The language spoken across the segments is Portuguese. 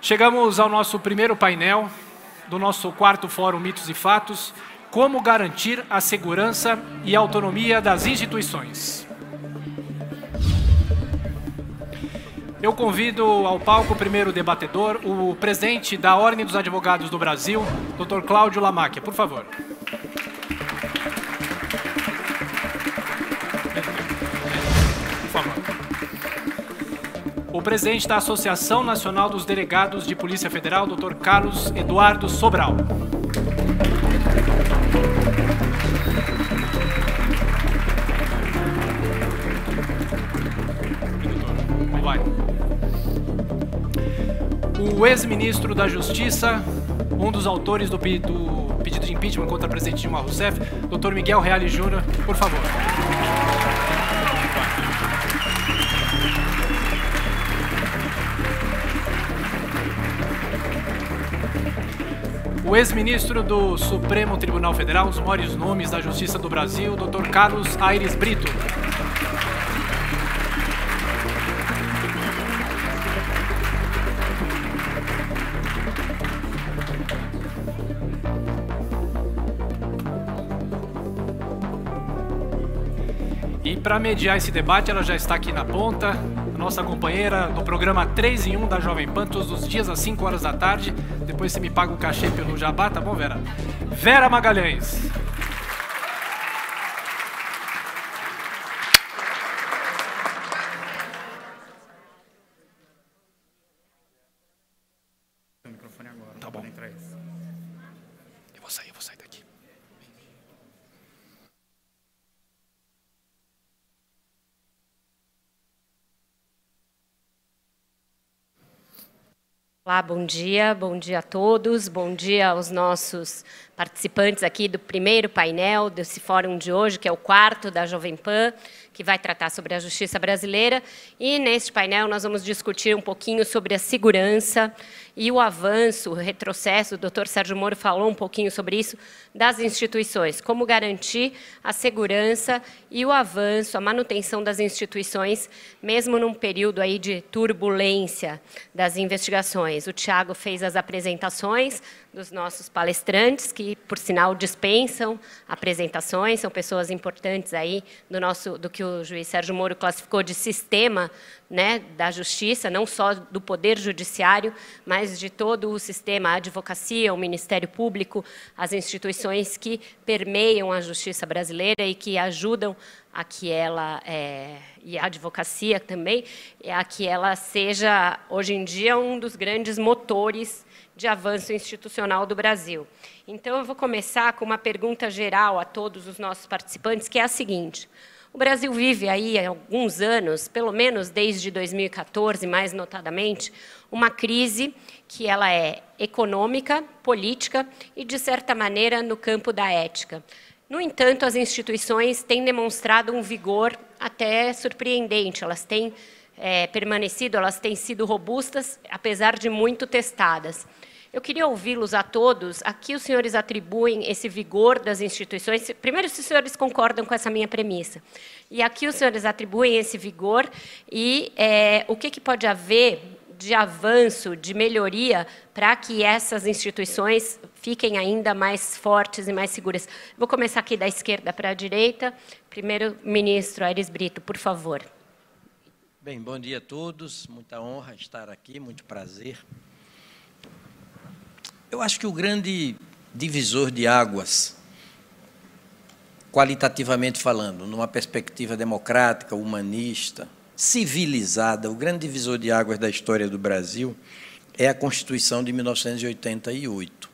Chegamos ao nosso primeiro painel do nosso quarto Fórum Mitos e Fatos, como garantir a segurança e a autonomia das instituições. Eu convido ao palco o primeiro debatedor, o presidente da Ordem dos Advogados do Brasil, Dr. Cláudio Lamáquia, por favor. O presidente da Associação Nacional dos Delegados de Polícia Federal, Dr. Carlos Eduardo Sobral. O ex-ministro da Justiça, um dos autores do pedido de impeachment contra o presidente Dilma Rousseff, Dr. Miguel Reale Júnior, por favor. O ex-ministro do Supremo Tribunal Federal, um dos maiores nomes da Justiça do Brasil, Dr. Carlos Aires Brito. E para mediar esse debate, ela já está aqui na ponta, a nossa companheira do programa 3 em 1 da Jovem Pan, todos os dias às 5 horas da tarde. Depois você me paga o cachê pelo jabá, tá bom, Vera? Vera Magalhães. O microfone agora. Tá bom. Eu vou sair daqui. Olá, bom dia a todos, bom dia aos nossos participantes aqui do primeiro painel desse fórum de hoje, que é o quarto da Jovem Pan, que vai tratar sobre a justiça brasileira. E neste painel nós vamos discutir um pouquinho sobre a segurança e o avanço, o retrocesso, o doutor Sérgio Moro falou um pouquinho sobre isso, das instituições, como garantir a segurança e o avanço, a manutenção das instituições, mesmo num período aí de turbulência das investigações. O Tiago fez as apresentações dos nossos palestrantes, que, por sinal, dispensam apresentações, são pessoas importantes aí do que o juiz Sérgio Moro classificou de sistema, né, da justiça, não só do poder judiciário, mas de todo o sistema, a advocacia, o Ministério Público, as instituições que permeiam a justiça brasileira e que ajudam a que ela, e a advocacia também, a que ela seja, hoje em dia, um dos grandes motores de avanço institucional do Brasil. Então, eu vou começar com uma pergunta geral a todos os nossos participantes, que é a seguinte: o Brasil vive aí há alguns anos, pelo menos desde 2014, mais notadamente, uma crise que ela é econômica, política e, de certa maneira, no campo da ética. No entanto, as instituições têm demonstrado um vigor até surpreendente. Elas têm permanecido, elas têm sido robustas, apesar de muito testadas. Eu queria ouvi-los a todos. Aqui os senhores atribuem esse vigor das instituições. Primeiro, se os senhores concordam com essa minha premissa. E aqui os senhores atribuem esse vigor e o que pode haver de avanço, de melhoria, para que essas instituições fiquem ainda mais fortes e mais seguras. Vou começar aqui da esquerda para a direita. Primeiro, ministro Aires Brito, por favor. Bem, bom dia a todos. Muita honra estar aqui, muito prazer. Eu acho que o grande divisor de águas, qualitativamente falando, numa perspectiva democrática, humanista, civilizada, o grande divisor de águas da história do Brasil é a Constituição de 1988.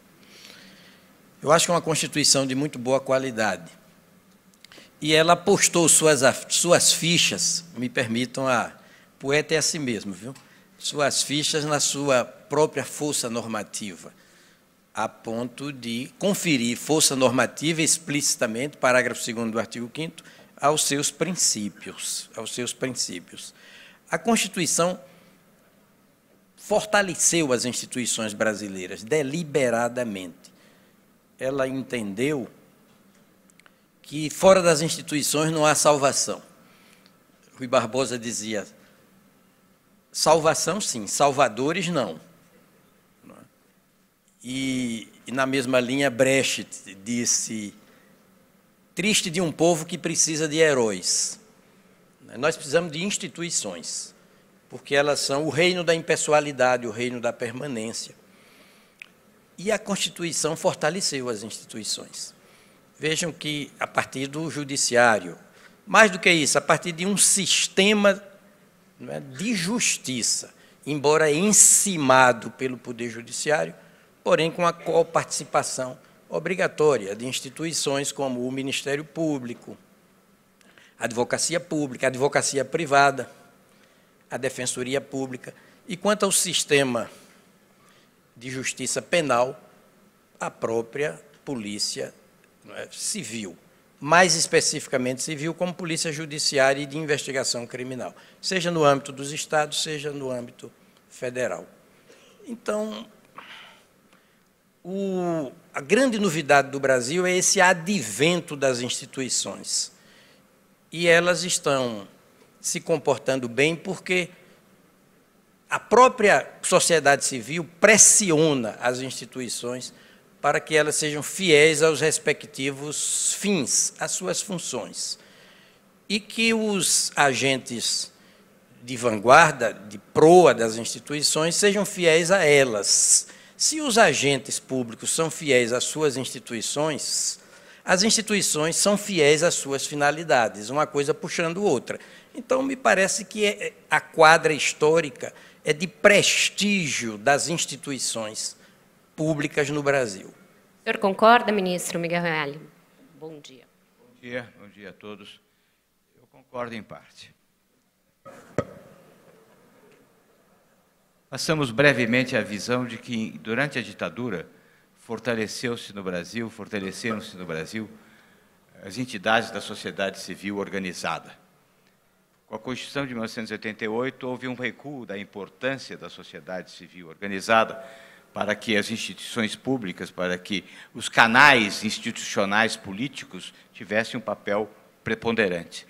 Eu acho que é uma Constituição de muito boa qualidade. E ela apostou suas fichas, me permitam, poeta é assim mesmo, viu? Suas fichas na sua própria força normativa, a ponto de conferir força normativa explicitamente, parágrafo 2º do artigo 5º, aos seus princípios. A Constituição fortaleceu as instituições brasileiras deliberadamente. Ela entendeu que fora das instituições não há salvação. Rui Barbosa dizia: salvação sim, salvadores não. E na mesma linha, Brecht disse: triste de um povo que precisa de heróis. Nós precisamos de instituições, porque elas são o reino da impessoalidade, o reino da permanência. E a Constituição fortaleceu as instituições. Vejam que, a partir do judiciário, mais do que isso, a partir de um sistema de justiça, embora encimado pelo Poder Judiciário, porém com a coparticipação obrigatória de instituições como o Ministério Público, a advocacia privada, a Defensoria Pública. E quanto ao sistema de justiça penal, a própria Polícia Civil, mais especificamente civil, como Polícia Judiciária e de Investigação Criminal, seja no âmbito dos estados, seja no âmbito federal. Então, a grande novidade do Brasil é esse advento das instituições. E elas estão se comportando bem porque a própria sociedade civil pressiona as instituições para que elas sejam fiéis aos respectivos fins, às suas funções. E que os agentes de vanguarda, de proa das instituições, sejam fiéis a elas. Se os agentes públicos são fiéis às suas instituições, as instituições são fiéis às suas finalidades, uma coisa puxando outra. Então, me parece que a quadra histórica é de prestígio das instituições públicas no Brasil. O senhor concorda, ministro Miguel Reale? Bom dia. Bom dia a todos. Eu concordo em parte. Passamos brevemente a visão de que, durante a ditadura, fortaleceram-se no Brasil as entidades da sociedade civil organizada. Com a Constituição de 1988, houve um recuo da importância da sociedade civil organizada para que as instituições públicas, para que os canais institucionais políticos tivessem um papel preponderante.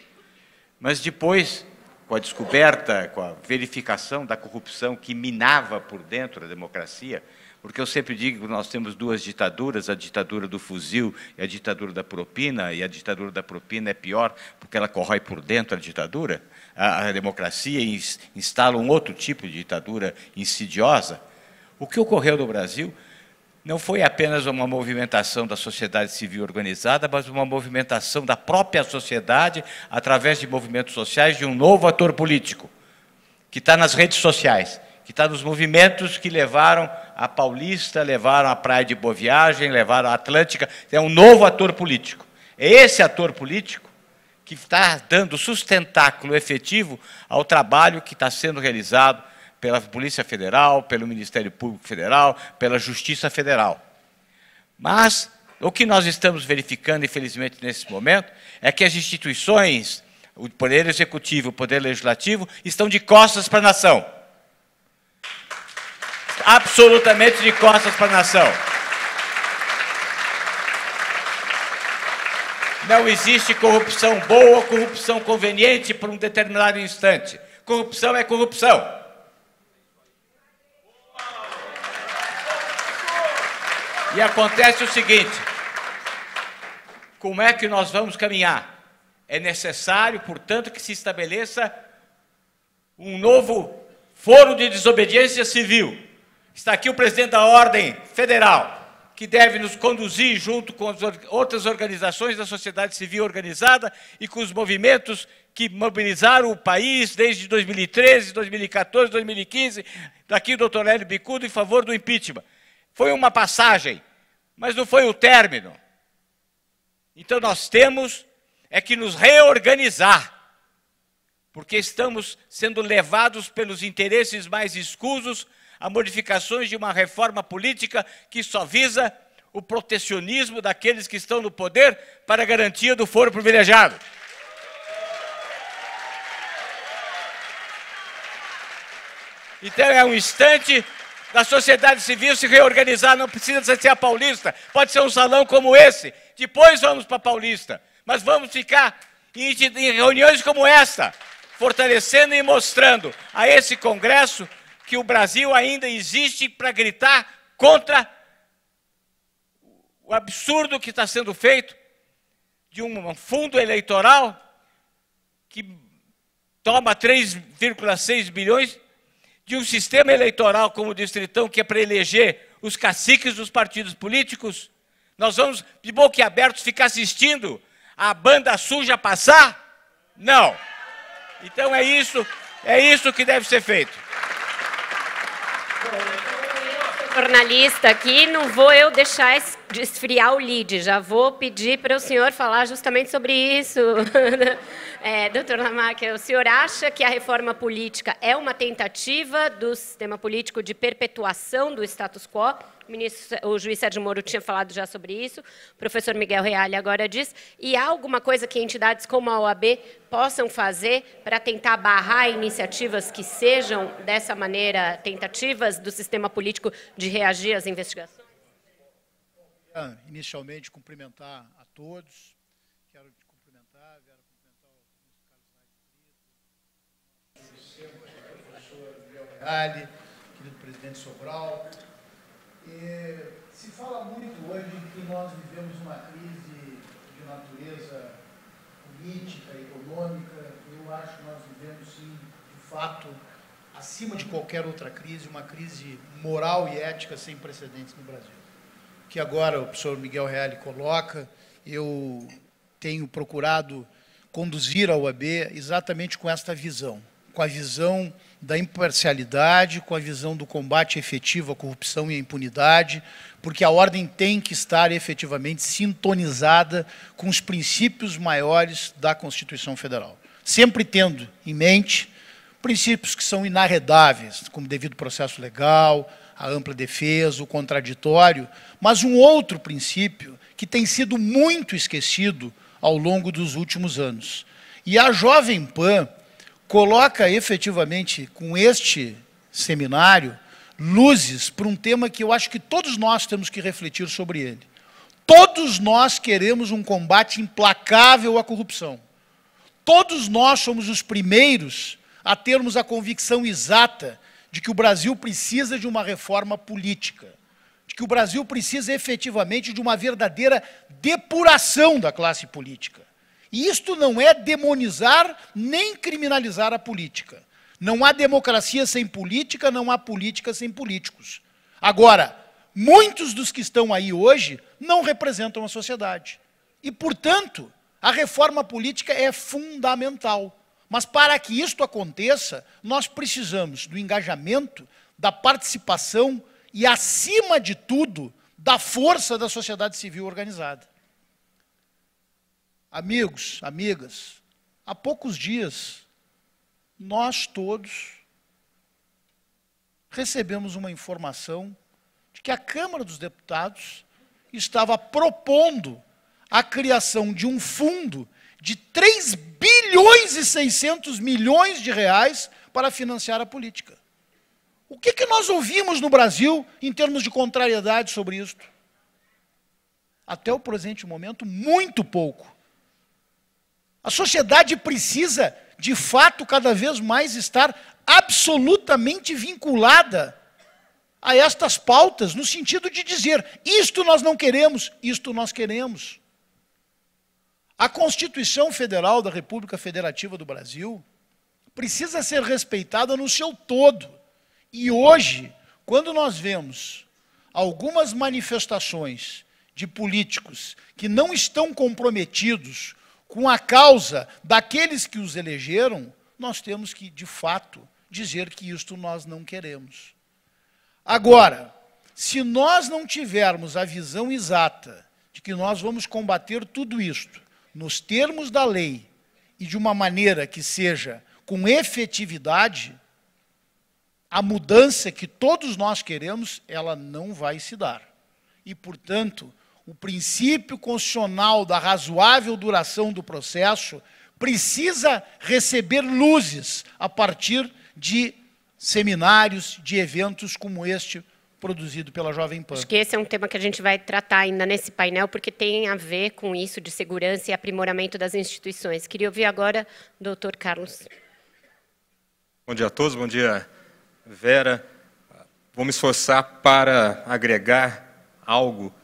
Mas depois, com a descoberta, com a verificação da corrupção que minava por dentro a democracia, porque eu sempre digo que nós temos duas ditaduras, a ditadura do fuzil e a ditadura da propina, e a ditadura da propina é pior porque ela corrói por dentro a ditadura, a democracia, e instala um outro tipo de ditadura insidiosa. O que ocorreu no Brasil não foi apenas uma movimentação da sociedade civil organizada, mas uma movimentação da própria sociedade, através de movimentos sociais, de um novo ator político, que está nas redes sociais, que está nos movimentos que levaram a Paulista, levaram a Praia de Boa Viagem, levaram a Atlântica. É um novo ator político. É esse ator político que está dando sustentáculo efetivo ao trabalho que está sendo realizado pela Polícia Federal, pelo Ministério Público Federal, pela Justiça Federal. Mas o que nós estamos verificando, infelizmente, nesse momento, é que as instituições, o Poder Executivo e o Poder Legislativo, estão de costas para a nação. Absolutamente de costas para a nação. Não existe corrupção boa ou corrupção conveniente por um determinado instante. Corrupção é corrupção. E acontece o seguinte: como é que nós vamos caminhar? É necessário, portanto, que se estabeleça um novo foro de desobediência civil. Está aqui o presidente da Ordem Federal, que deve nos conduzir junto com as outras organizações da sociedade civil organizada e com os movimentos que mobilizaram o país desde 2013, 2014, 2015, daqui o doutor Hélio Bicudo, em favor do impeachment. Foi uma passagem, mas não foi o término. Então nós temos que nos reorganizar, porque estamos sendo levados pelos interesses mais escusos a modificações de uma reforma política que só visa o protecionismo daqueles que estão no poder para a garantia do foro privilegiado. Então é um instante da sociedade civil se reorganizar, não precisa ser a Paulista, pode ser um salão como esse, depois vamos para a Paulista, mas vamos ficar em reuniões como esta, fortalecendo e mostrando a esse Congresso que o Brasil ainda existe para gritar contra o absurdo que está sendo feito de um fundo eleitoral que toma 3,6 bilhões, de um sistema eleitoral como o Distritão, que é para eleger os caciques dos partidos políticos. Nós vamos, de boca aberta, ficar assistindo a banda suja passar? Não. Então é isso que deve ser feito. Jornalista aqui, não vou eu deixar esfriar o lead, já vou pedir para o senhor falar justamente sobre isso. Doutor Lamarck, o senhor acha que a reforma política é uma tentativa do sistema político de perpetuação do status quo? O juiz Sérgio Moro tinha falado já sobre isso, o professor Miguel Reale agora diz, e há alguma coisa que entidades como a OAB possam fazer para tentar barrar iniciativas que sejam, dessa maneira, tentativas do sistema político de reagir às investigações? Inicialmente, cumprimentar a todos. Quero te cumprimentar, quero cumprimentar o ministro Carlos Naik Brito, o professor Miguel Reale, querido presidente Sobral. Se fala muito hoje que nós vivemos uma crise de natureza política, econômica. Eu acho que nós vivemos, sim, de fato, acima de qualquer outra crise, uma crise moral e ética sem precedentes no Brasil. Que agora o professor Miguel Reale coloca, eu tenho procurado conduzir a OAB exatamente com esta visão, com a visão da imparcialidade, com a visão do combate efetivo à corrupção e à impunidade, porque a ordem tem que estar efetivamente sintonizada com os princípios maiores da Constituição Federal. Sempre tendo em mente princípios que são inarredáveis, como o devido processo legal, a ampla defesa, o contraditório, mas um outro princípio que tem sido muito esquecido ao longo dos últimos anos. E a Jovem Pan coloca efetivamente, com este seminário, luzes para um tema que eu acho que todos nós temos que refletir sobre ele. Todos nós queremos um combate implacável à corrupção. Todos nós somos os primeiros a termos a convicção exata de que o Brasil precisa de uma reforma política, de que o Brasil precisa efetivamente de uma verdadeira depuração da classe política. E isto não é demonizar nem criminalizar a política. Não há democracia sem política, não há política sem políticos. Agora, muitos dos que estão aí hoje não representam a sociedade. E, portanto, a reforma política é fundamental. Mas, para que isto aconteça, nós precisamos do engajamento, da participação e, acima de tudo, da força da sociedade civil organizada. Amigos, amigas, há poucos dias, nós todos recebemos uma informação de que a Câmara dos Deputados estava propondo a criação de um fundo de 3 bilhões e 600 milhões de reais para financiar a política. O que nós ouvimos no Brasil em termos de contrariedade sobre isto? Até o presente momento, muito pouco. A sociedade precisa, de fato, cada vez mais estar absolutamente vinculada a estas pautas, no sentido de dizer, isto nós não queremos, isto nós queremos. A Constituição Federal da República Federativa do Brasil precisa ser respeitada no seu todo. E hoje, quando nós vemos algumas manifestações de políticos que não estão comprometidos com a causa daqueles que os elegeram, nós temos que, de fato, dizer que isto nós não queremos. Agora, se nós não tivermos a visão exata de que nós vamos combater tudo isto nos termos da lei e de uma maneira que seja com efetividade, a mudança que todos nós queremos, ela não vai se dar. E, portanto, o princípio constitucional da razoável duração do processo precisa receber luzes a partir de seminários, de eventos como este produzido pela Jovem Pan. Acho que esse é um tema que a gente vai tratar ainda nesse painel, porque tem a ver com isso de segurança e aprimoramento das instituições. Queria ouvir agora o doutor Carlos. Bom dia a todos, bom dia, Vera. Vou me esforçar para agregar algo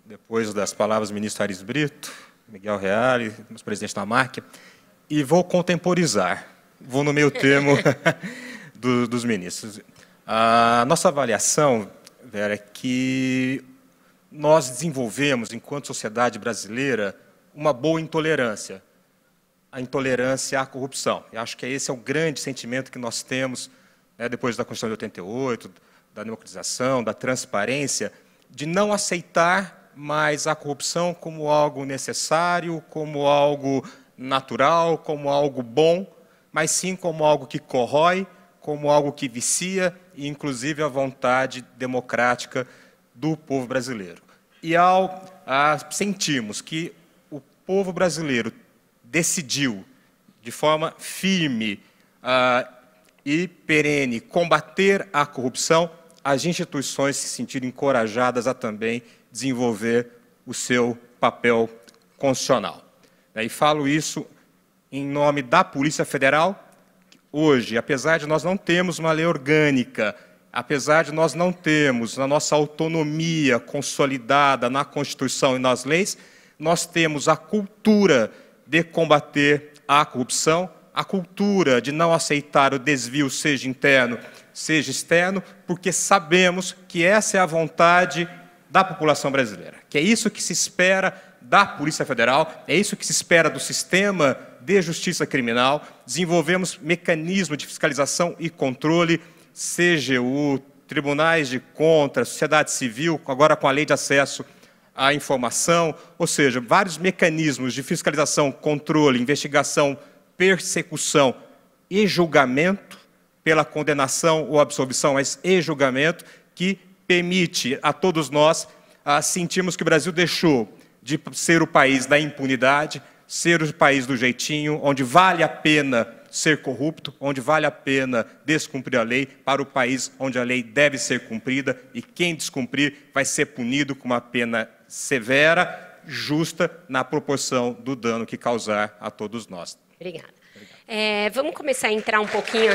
depois das palavras do ministro Aires Brito, Miguel Reale, nosso presidente da AMAC, e vou contemporizar, vou no meio termo dos ministros. A nossa avaliação, Vera, é que nós desenvolvemos, enquanto sociedade brasileira, uma boa intolerância, a intolerância à corrupção. Eu acho que esse é o grande sentimento que nós temos, né, depois da Constituição de 88, da democratização, da transparência, de não aceitar mais a corrupção como algo necessário, como algo natural, como algo bom, mas sim como algo que corrói, como algo que vicia, e inclusive a vontade democrática do povo brasileiro. E ao sentirmos que o povo brasileiro decidiu, de forma firme e perene, combater a corrupção, as instituições se sentiram encorajadas a também desenvolver o seu papel constitucional. E falo isso em nome da Polícia Federal. Hoje, apesar de nós não termos uma lei orgânica, apesar de nós não termos a nossa autonomia consolidada na Constituição e nas leis, nós temos a cultura de combater a corrupção, a cultura de não aceitar o desvio, seja interno, seja externo, porque sabemos que essa é a vontade da população brasileira, que é isso que se espera da Polícia Federal, é isso que se espera do sistema de justiça criminal. Desenvolvemos mecanismos de fiscalização e controle, CGU, tribunais de contas, sociedade civil, agora com a lei de acesso à informação, ou seja, vários mecanismos de fiscalização, controle, investigação, persecução e julgamento, pela condenação ou absolvição, mas e julgamento, que permite a todos nós sentirmos que o Brasil deixou de ser o país da impunidade, ser o país do jeitinho, onde vale a pena ser corrupto, onde vale a pena descumprir a lei, para o país onde a lei deve ser cumprida e quem descumprir vai ser punido com uma pena severa, justa, na proporção do dano que causar a todos nós. Obrigada. Vamos começar a entrar um pouquinho...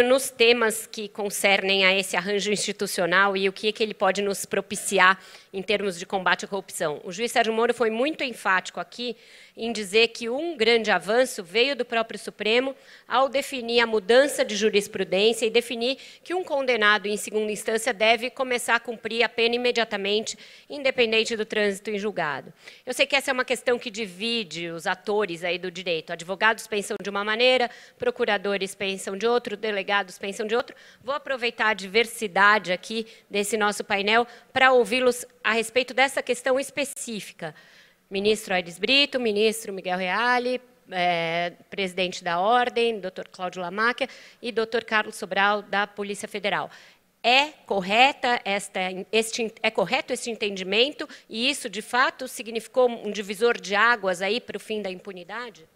nos temas que concernem a esse arranjo institucional e o que ele pode nos propiciar em termos de combate à corrupção. O juiz Sérgio Moro foi muito enfático aqui em dizer que um grande avanço veio do próprio Supremo ao definir a mudança de jurisprudência e definir que um condenado em segunda instância deve começar a cumprir a pena imediatamente, independente do trânsito em julgado. Eu sei que essa é uma questão que divide os atores aí do direito. Advogados pensam de uma maneira, procuradores pensam de outro, delegados pensam de outro. Vou aproveitar a diversidade aqui desse nosso painel para ouvi-los a respeito dessa questão específica. Ministro Aires Brito, ministro Miguel Reale, presidente da Ordem, doutor Cláudio Lamáquia e doutor Carlos Sobral, da Polícia Federal. É correto este entendimento e isso, de fato, significou um divisor de águas aí para o fim da impunidade?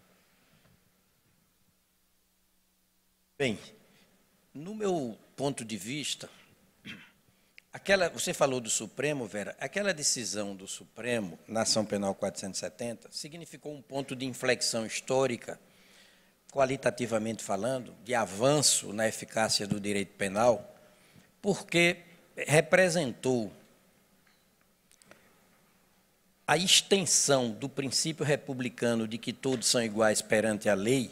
Bem, no meu ponto de vista, você falou do Supremo, Vera, aquela decisão do Supremo, na Ação Penal 470, significou um ponto de inflexão histórica, qualitativamente falando, de avanço na eficácia do direito penal, porque representou a extensão do princípio republicano de que todos são iguais perante a lei,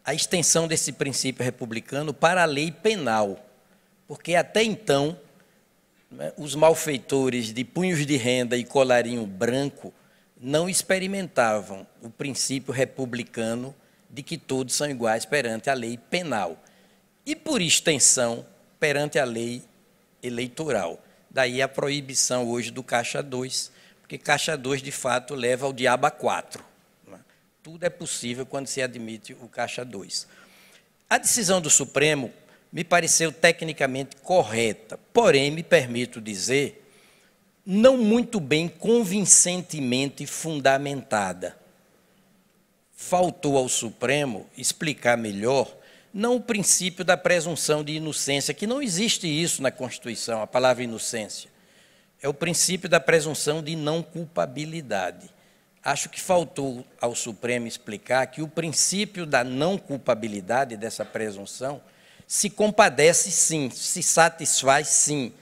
a extensão desse princípio republicano para a lei penal, porque até então os malfeitores de punhos de renda e colarinho branco não experimentavam o princípio republicano de que todos são iguais perante a lei penal e, por extensão, perante a lei eleitoral. Daí a proibição hoje do Caixa 2, porque Caixa 2, de fato, leva ao diabo a 4. Tudo é possível quando se admite o Caixa 2. A decisão do Supremo me pareceu tecnicamente correta, porém, me permito dizer, não muito bem convincentemente fundamentada. Faltou ao Supremo explicar melhor, não o princípio da presunção de inocência, que não existe isso na Constituição, a palavra inocência. É o princípio da presunção de não culpabilidade. Acho que faltou ao Supremo explicar que o princípio da não culpabilidade, dessa presunção, se compadece, sim, se satisfaz, sim,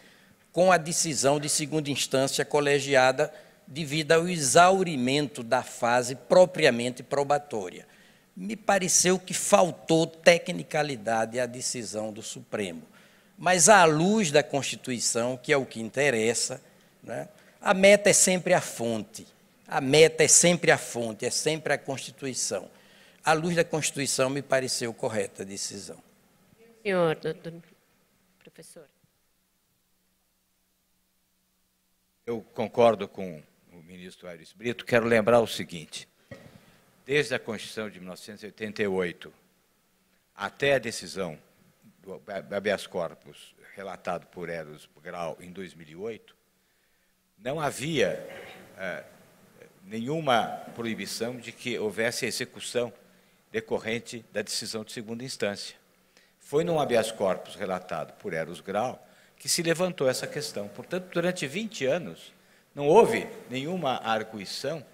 com a decisão de segunda instância colegiada devido ao exaurimento da fase propriamente probatória. Me pareceu que faltou tecnicalidade à decisão do Supremo. Mas, à luz da Constituição, que é o que interessa, né, a meta é sempre a fonte. A meta é sempre a fonte, é sempre a Constituição. À luz da Constituição, me pareceu correta a decisão. Senhor, professor. Eu concordo com o ministro Aires Brito. Quero lembrar o seguinte: desde a Constituição de 1988 até a decisão do habeas corpus relatado por Eros Grau em 2008, não havia nenhuma proibição de que houvesse a execução decorrente da decisão de segunda instância. Foi num habeas corpus relatado por Eros Grau que se levantou essa questão. Portanto, durante 20 anos, não houve nenhuma arguição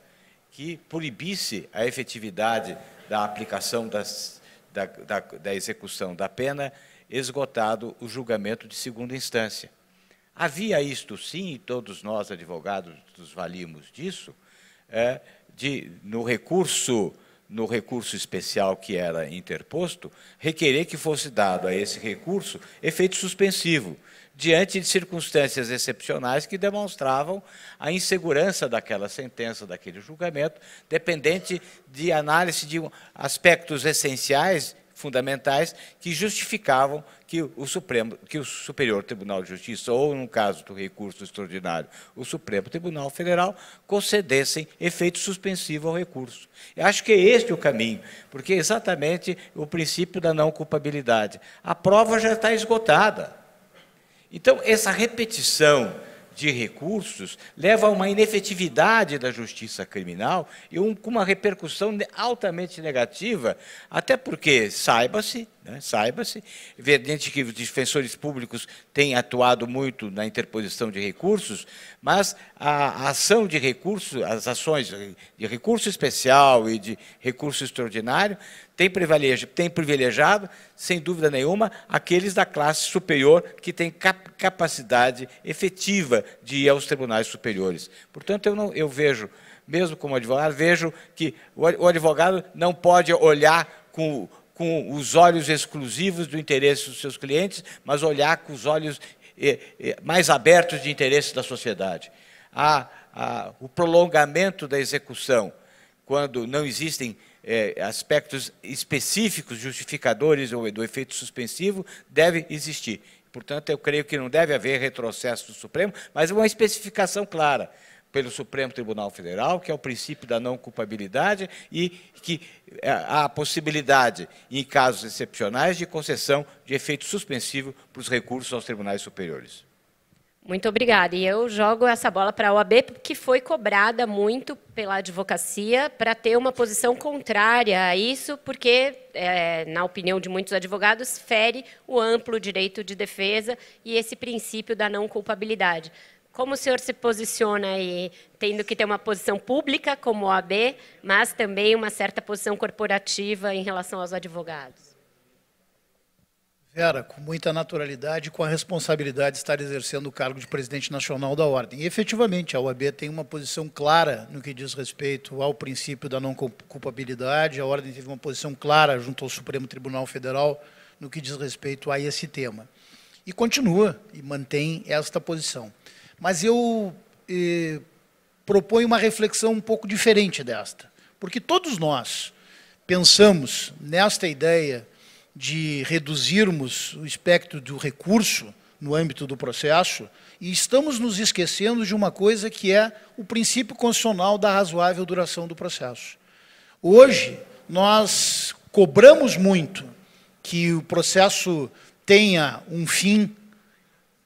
que proibisse a efetividade da aplicação da execução da pena, esgotado o julgamento de segunda instância. Havia isto, sim, e todos nós, advogados, nos valimos disso, no recurso especial que era interposto, requerer que fosse dado a esse recurso efeito suspensivo, diante de circunstâncias excepcionais que demonstravam a insegurança daquela sentença, daquele julgamento, dependente de análise de aspectos essenciais, fundamentais, que justificavam que o Superior Tribunal de Justiça, ou, no caso do recurso extraordinário, o Supremo Tribunal Federal, concedessem efeito suspensivo ao recurso. Eu acho que é este o caminho, porque é exatamente o princípio da não culpabilidade. A prova já está esgotada. Então, essa repetição de recursos leva a uma inefetividade da justiça criminal e com uma repercussão altamente negativa, até porque, saiba-se, evidente que os defensores públicos têm atuado muito na interposição de recursos, mas a ação de recurso, as ações de recurso especial e de recurso extraordinário tem privilegiado, sem dúvida nenhuma, aqueles da classe superior que têm capacidade efetiva de ir aos tribunais superiores. Portanto, eu vejo, mesmo como advogado, vejo que o advogado não pode olhar com os olhos exclusivos do interesse dos seus clientes, mas olhar com os olhos mais abertos de interesse da sociedade. O prolongamento da execução, quando não existem aspectos específicos justificadores do efeito suspensivo, deve existir. Portanto, eu creio que não deve haver retrocesso do Supremo, mas uma especificação clara pelo Supremo Tribunal Federal, que é o princípio da não culpabilidade e que há a possibilidade, em casos excepcionais, de concessão de efeito suspensivo para os recursos aos tribunais superiores. Muito obrigada. E eu jogo essa bola para a OAB, que foi cobrada muito pela advocacia para ter uma posição contrária a isso, porque, na opinião de muitos advogados, fere o amplo direito de defesa e esse princípio da não culpabilidade. Como o senhor se posiciona aí, tendo que ter uma posição pública como OAB, mas também uma certa posição corporativa em relação aos advogados? Vera, com muita naturalidade, com a responsabilidade de estar exercendo o cargo de presidente nacional da Ordem. E, efetivamente, a OAB tem uma posição clara no que diz respeito ao princípio da não culpabilidade, a Ordem teve uma posição clara junto ao Supremo Tribunal Federal no que diz respeito a esse tema. E continua e mantém esta posição. Mas eu proponho uma reflexão um pouco diferente desta, porque todos nós pensamos nesta ideia de reduzirmos o espectro do recurso no âmbito do processo e estamos nos esquecendo de uma coisa que é o princípio constitucional da razoável duração do processo. Hoje, nós cobramos muito que o processo tenha um fim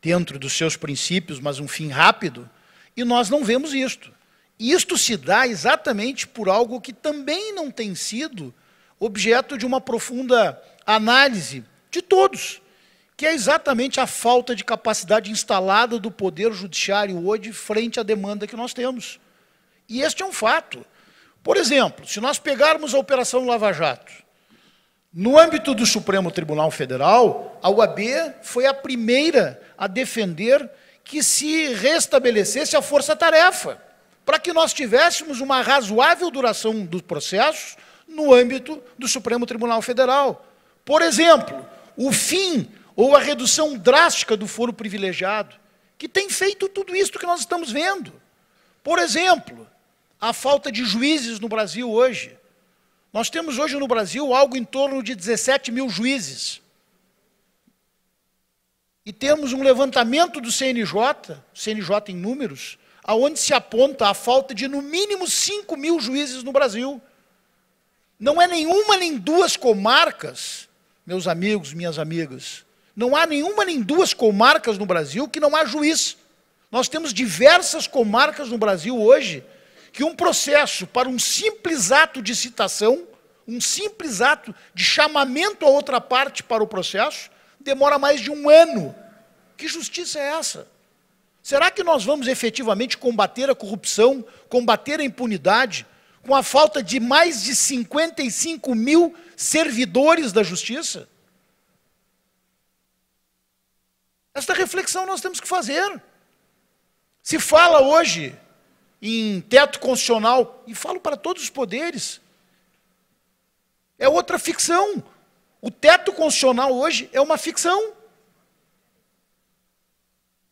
dentro dos seus princípios, mas um fim rápido, e nós não vemos isto. E isto se dá exatamente por algo que também não tem sido objeto de uma profunda análise de todos, que é exatamente a falta de capacidade instalada do Poder Judiciário hoje frente à demanda que nós temos. E este é um fato. Por exemplo, se nós pegarmos a Operação Lava Jato, No âmbito do Supremo Tribunal Federal, a OAB foi a primeira a defender que se restabelecesse a força-tarefa, para que nós tivéssemos uma razoável duração dos processos no âmbito do Supremo Tribunal Federal. Por exemplo, o fim ou a redução drástica do foro privilegiado, que tem feito tudo isso que nós estamos vendo. Por exemplo, a falta de juízes no Brasil hoje. Nós temos hoje no Brasil algo em torno de 17 mil juízes. E temos um levantamento do CNJ em números, aonde se aponta a falta de, no mínimo, 5 mil juízes no Brasil. Não é nenhuma nem duas comarcas, meus amigos, minhas amigas, não há nenhuma nem duas comarcas no Brasil que não há juiz. Nós temos diversas comarcas no Brasil hoje que um processo para um simples ato de citação, um simples ato de chamamento a outra parte para o processo, demora mais de 1 ano. Que justiça é essa? Será que nós vamos efetivamente combater a corrupção, combater a impunidade, com a falta de mais de 55 mil servidores da justiça? Esta reflexão nós temos que fazer. Se fala hoje em teto constitucional, e falo para todos os poderes, é outra ficção. O teto constitucional hoje é uma ficção.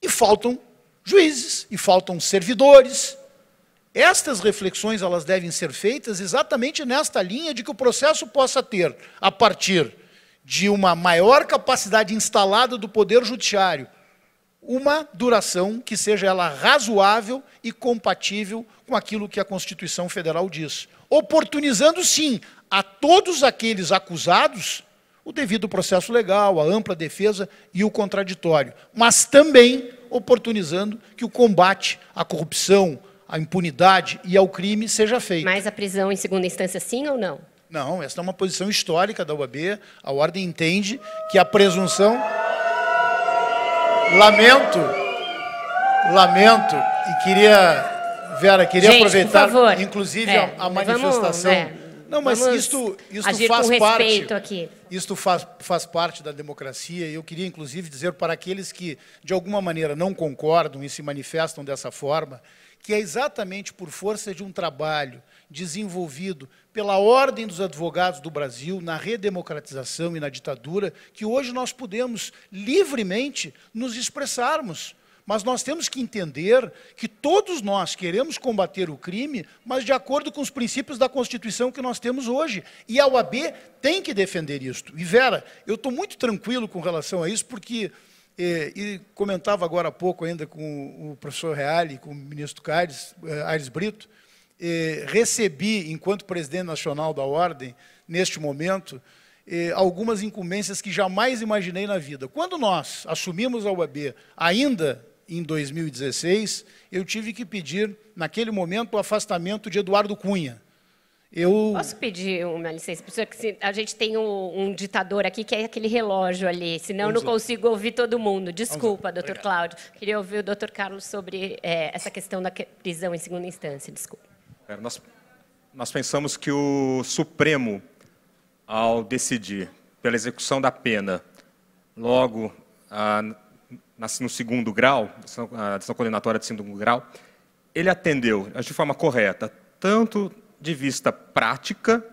E faltam juízes, e faltam servidores. Estas reflexões elas devem ser feitas exatamente nesta linha de que o processo possa ter, a partir de uma maior capacidade instalada do Poder Judiciário, uma duração que seja ela razoável e compatível com aquilo que a Constituição Federal diz. Oportunizando, sim, a todos aqueles acusados o devido processo legal, a ampla defesa e o contraditório, mas também oportunizando que o combate à corrupção, à impunidade e ao crime seja feito. Mas a prisão em segunda instância, sim ou não? Não, essa é uma posição histórica da OAB. A Ordem entende que a presunção... Lamento, e queria, Vera, gente, aproveitar, inclusive, a manifestação... Não, mas isto faz parte. Aqui. Isto faz parte da democracia, e eu queria, inclusive, dizer para aqueles que, de alguma maneira, não concordam e se manifestam dessa forma, que é exatamente por força de um trabalho desenvolvido pela Ordem dos Advogados do Brasil, na redemocratização e na ditadura, que hoje nós podemos livremente nos expressarmos. Mas nós temos que entender que todos nós queremos combater o crime, mas de acordo com os princípios da Constituição que nós temos hoje. E a OAB tem que defender isto. E, Vera, eu estou muito tranquilo com relação a isso, porque, e comentava agora há pouco ainda com o professor Reale, com o ministro Aires Brito, recebi, enquanto presidente nacional da Ordem, neste momento, algumas incumbências que jamais imaginei na vida. Quando nós assumimos a OAB, ainda em 2016, eu tive que pedir, naquele momento, o afastamento de Eduardo Cunha. Posso pedir uma licença, professor? Que a gente tem um ditador aqui, que é aquele relógio ali, senão eu não consigo ouvir todo mundo. Desculpa, doutor Cláudio. Queria ouvir o doutor Carlos sobre essa questão da prisão em segunda instância. Desculpa. Nós pensamos que o Supremo, ao decidir pela execução da pena, logo no segundo grau, a decisão condenatória de segundo grau, ele atendeu de forma correta, tanto de vista prática,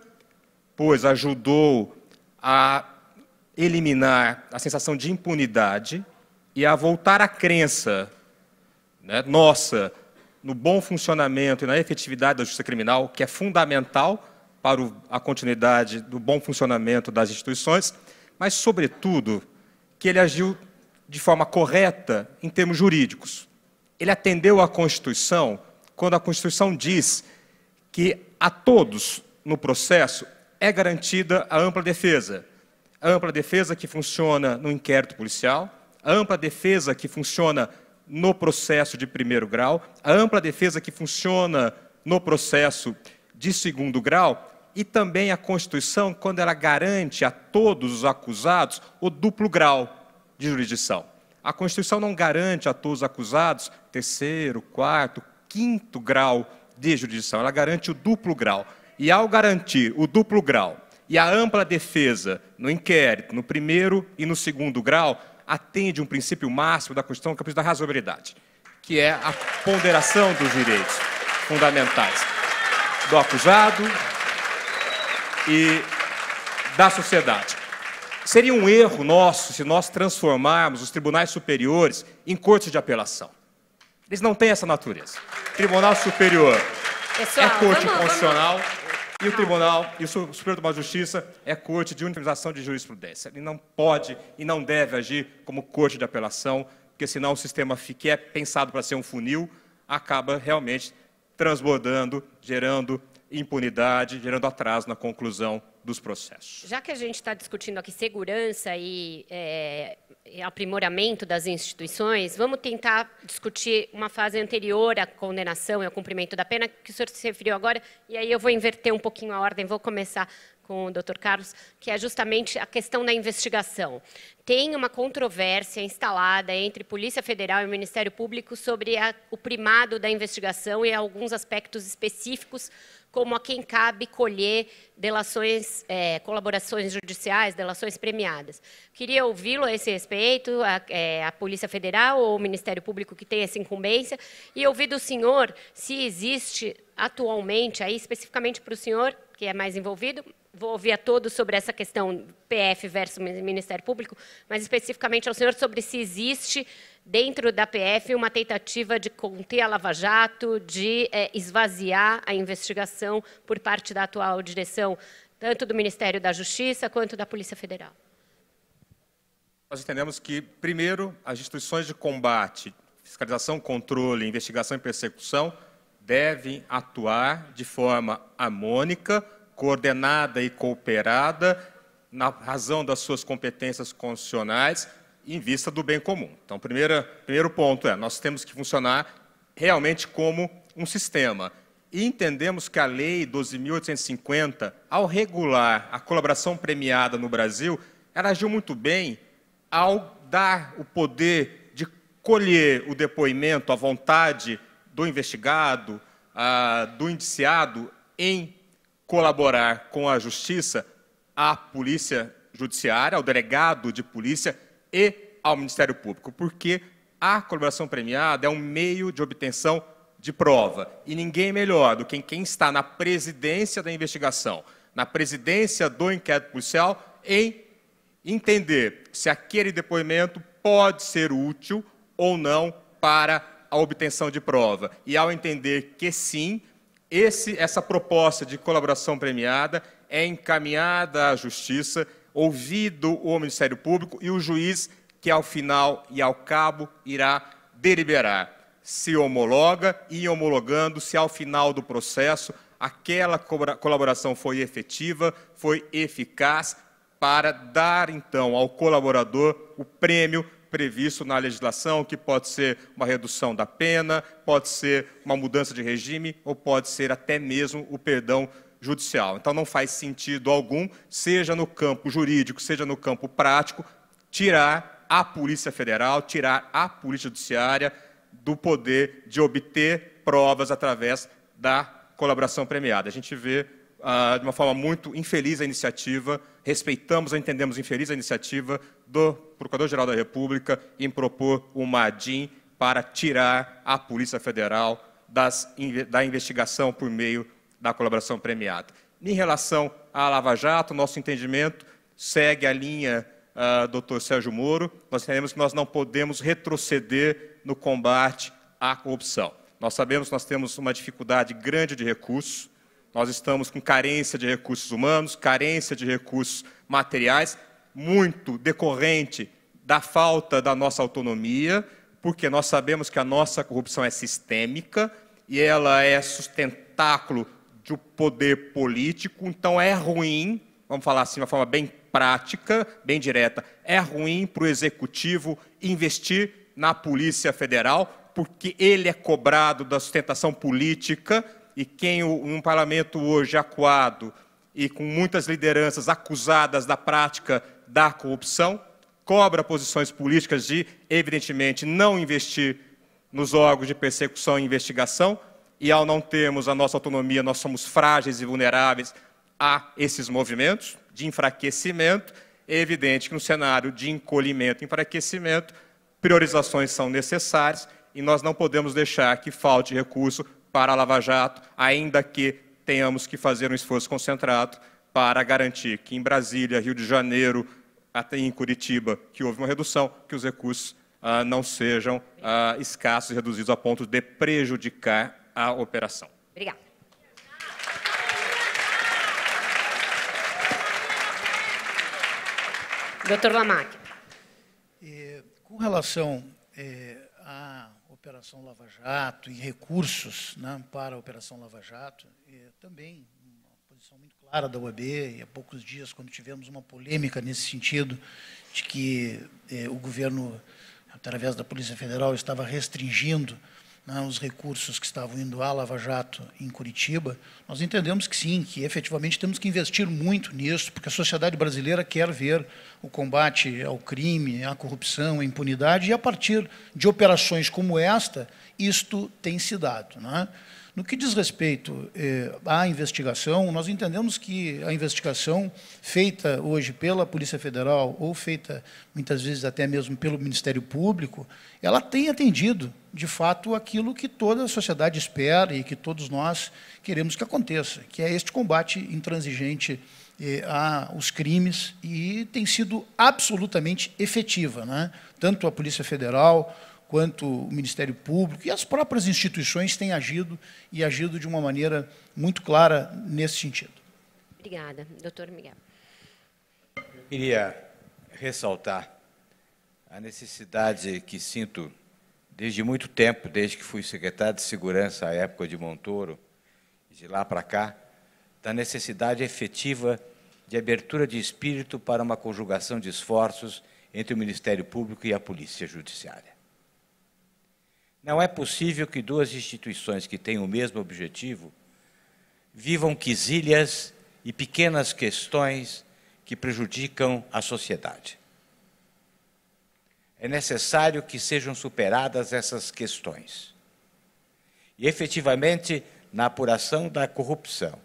pois ajudou a eliminar a sensação de impunidade e a voltar a crença, né, nossa, no bom funcionamento e na efetividade da justiça criminal, que é fundamental para a continuidade do bom funcionamento das instituições, mas, sobretudo, que ele agiu de forma correta em termos jurídicos. Ele atendeu à Constituição quando a Constituição diz que a todos no processo é garantida a ampla defesa. A ampla defesa que funciona no inquérito policial, a ampla defesa que funciona no processo de primeiro grau, a ampla defesa que funciona no processo de segundo grau, e também a Constituição quando ela garante a todos os acusados o duplo grau de jurisdição. A Constituição não garante a todos os acusados terceiro, quarto, quinto grau de jurisdição, ela garante o duplo grau. E ao garantir o duplo grau E a ampla defesa no inquérito, no primeiro e no segundo grau, atende um princípio máximo da Constituição, que é o princípio da razoabilidade, que é a ponderação dos direitos fundamentais do acusado e da sociedade. Seria um erro nosso se nós transformarmos os tribunais superiores em cortes de apelação. Eles não têm essa natureza. O Tribunal Superior é corte constitucional e o Tribunal e o Superior Tribunal de Justiça é corte de uniformização de jurisprudência. Ele não pode e não deve agir como corte de apelação, porque senão o sistema que é pensado para ser um funil acaba realmente transbordando, gerando impunidade, gerando atraso na conclusão dos processos. Já que a gente está discutindo aqui segurança e aprimoramento das instituições, vamos tentar discutir uma fase anterior à condenação e ao cumprimento da pena, que o senhor se referiu agora, e aí eu vou inverter um pouquinho a ordem, vou começar com o Dr. Carlos, que é justamente a questão da investigação. Tem uma controvérsia instalada entre Polícia Federal e Ministério Público sobre o primado da investigação e alguns aspectos específicos, como a quem cabe colher delações, colaborações judiciais, delações premiadas. Queria ouvi-lo a esse respeito, a Polícia Federal ou o Ministério Público que tem essa incumbência, e ouvir do senhor se existe atualmente, aí especificamente para o senhor, que é mais envolvido, vou ouvir a todos sobre essa questão PF versus Ministério Público, mas especificamente ao senhor sobre se existe dentro da PF uma tentativa de conter a Lava Jato, de esvaziar a investigação por parte da atual direção, tanto do Ministério da Justiça quanto da Polícia Federal. Nós entendemos que, primeiro, as instituições de combate, fiscalização, controle, investigação e persecução devem atuar de forma harmônica, coordenada e cooperada, na razão das suas competências constitucionais, em vista do bem comum. Então, primeiro ponto é, nós temos que funcionar realmente como um sistema. E entendemos que a Lei 12.850, ao regular a colaboração premiada no Brasil, ela agiu muito bem ao dar o poder de colher o depoimento, a vontade do investigado, do indiciado, em colaborar com a Justiça, à Polícia Judiciária, ao delegado de polícia e ao Ministério Público, porque a colaboração premiada é um meio de obtenção de prova, e ninguém melhor do que quem está na presidência da investigação, na presidência do inquérito policial, em entender se aquele depoimento pode ser útil ou não para a obtenção de prova. E ao entender que sim, essa proposta de colaboração premiada é encaminhada à Justiça, ouvido o Ministério Público e o juiz que, ao final e ao cabo, irá deliberar se homologa e, homologando, se ao final do processo aquela colaboração foi efetiva, foi eficaz, para dar, então, ao colaborador o prêmio previsto na legislação, que pode ser uma redução da pena, pode ser uma mudança de regime ou pode ser até mesmo o perdão judicial. Então, não faz sentido algum, seja no campo jurídico, seja no campo prático, tirar a Polícia Federal, tirar a Polícia Judiciária do poder de obter provas através da colaboração premiada. A gente vê de uma forma muito infeliz a iniciativa, respeitamos ou entendemos infeliz a iniciativa do Procurador-Geral da República em propor uma ADIM para tirar a Polícia Federal da investigação por meio da colaboração premiada. Em relação à Lava Jato, nosso entendimento segue a linha Dr. Sérgio Moro. Nós entendemos que nós não podemos retroceder no combate à corrupção. Nós sabemos que nós temos uma dificuldade grande de recursos, nós estamos com carência de recursos humanos, carência de recursos materiais, muito decorrente da falta da nossa autonomia, porque nós sabemos que a nossa corrupção é sistêmica e ela é sustentáculo do poder político, então é ruim, vamos falar assim de uma forma bem prática, bem direta, é ruim para o Executivo investir na Polícia Federal, porque ele é cobrado da sustentação política e quem um parlamento hoje acuado e com muitas lideranças acusadas da prática da corrupção, cobra posições políticas de, evidentemente, não investir nos órgãos de persecução e investigação, e ao não termos a nossa autonomia, nós somos frágeis e vulneráveis há esses movimentos de enfraquecimento. É evidente que no cenário de encolhimento e enfraquecimento, priorizações são necessárias e nós não podemos deixar que falte recurso para a Lava Jato, ainda que tenhamos que fazer um esforço concentrado para garantir que em Brasília, Rio de Janeiro, até em Curitiba, que houve uma redução, que os recursos não sejam escassos e reduzidos a ponto de prejudicar a operação. Obrigada. Doutor Lamarck. Com relação à Operação Lava Jato e recursos, né, para a Operação Lava Jato, também uma posição muito clara da OAB, e há poucos dias, quando tivemos uma polêmica nesse sentido, de que o governo, através da Polícia Federal, estava restringindo, né, os recursos que estavam indo à Lava Jato em Curitiba, nós entendemos que sim, que efetivamente temos que investir muito nisso, porque a sociedade brasileira quer ver o combate ao crime, à corrupção, à impunidade, e a partir de operações como esta, isto tem se dado, né? No que diz respeito à investigação, nós entendemos que a investigação feita hoje pela Polícia Federal, ou feita muitas vezes até mesmo pelo Ministério Público, ela tem atendido, de fato, aquilo que toda a sociedade espera e que todos nós queremos que aconteça, que é este combate intransigente aos crimes, e tem sido absolutamente efetiva, né? Tanto a Polícia Federal quanto o Ministério Público e as próprias instituições têm agido, e agido de uma maneira muito clara nesse sentido. Obrigada. Doutor Miguel. Eu queria ressaltar a necessidade que sinto desde muito tempo, desde que fui secretário de Segurança à época de Montoro, e de lá para cá, da necessidade efetiva de abertura de espírito para uma conjugação de esforços entre o Ministério Público e a Polícia Judiciária. Não é possível que duas instituições que têm o mesmo objetivo vivam quesilhas e pequenas questões que prejudicam a sociedade. É necessário que sejam superadas essas questões. E, efetivamente, na apuração da corrupção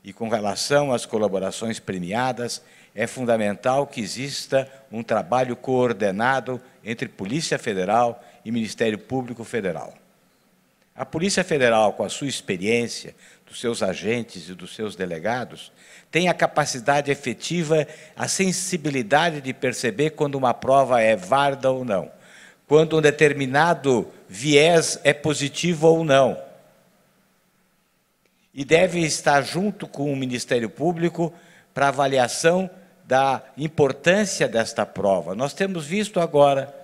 e com relação às colaborações premiadas, é fundamental que exista um trabalho coordenado entre Polícia Federal e Ministério Público Federal. A Polícia Federal, com a sua experiência, dos seus agentes e dos seus delegados, tem a capacidade efetiva, a sensibilidade de perceber quando uma prova é válida ou não, quando um determinado viés é positivo ou não. E deve estar junto com o Ministério Público para avaliação da importância desta prova. Nós temos visto agora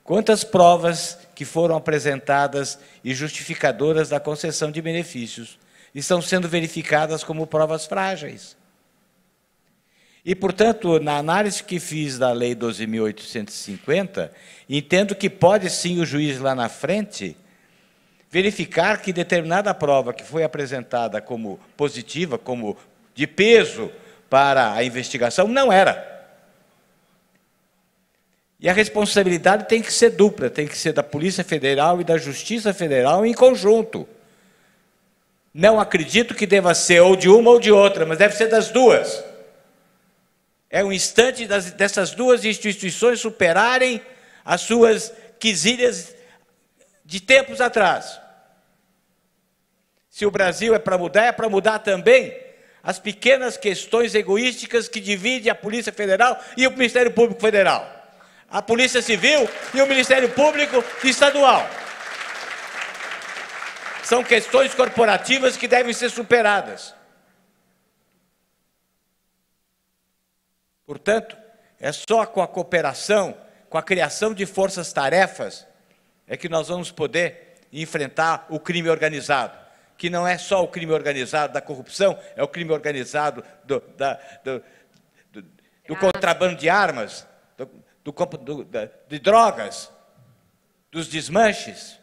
quantas provas que foram apresentadas e justificadoras da concessão de benefícios estão sendo verificadas como provas frágeis. E, portanto, na análise que fiz da Lei 12.850, entendo que pode sim o juiz lá na frente verificar que determinada prova que foi apresentada como positiva, como de peso para a investigação, não era. E a responsabilidade tem que ser dupla, tem que ser da Polícia Federal e da Justiça Federal em conjunto. Não acredito que deva ser ou de uma ou de outra, mas deve ser das duas. É um instante dessas duas instituições superarem as suas quesilhas de tempos atrás. Se o Brasil é para mudar também as pequenas questões egoísticas que dividem a Polícia Federal e o Ministério Público Federal. A Polícia Civil e o Ministério Público Estadual. São questões corporativas que devem ser superadas. Portanto, é só com a cooperação, com a criação de forças-tarefas, é que nós vamos poder enfrentar o crime organizado, que não é só o crime organizado da corrupção, é o crime organizado do contrabando de armas, de drogas, dos desmanches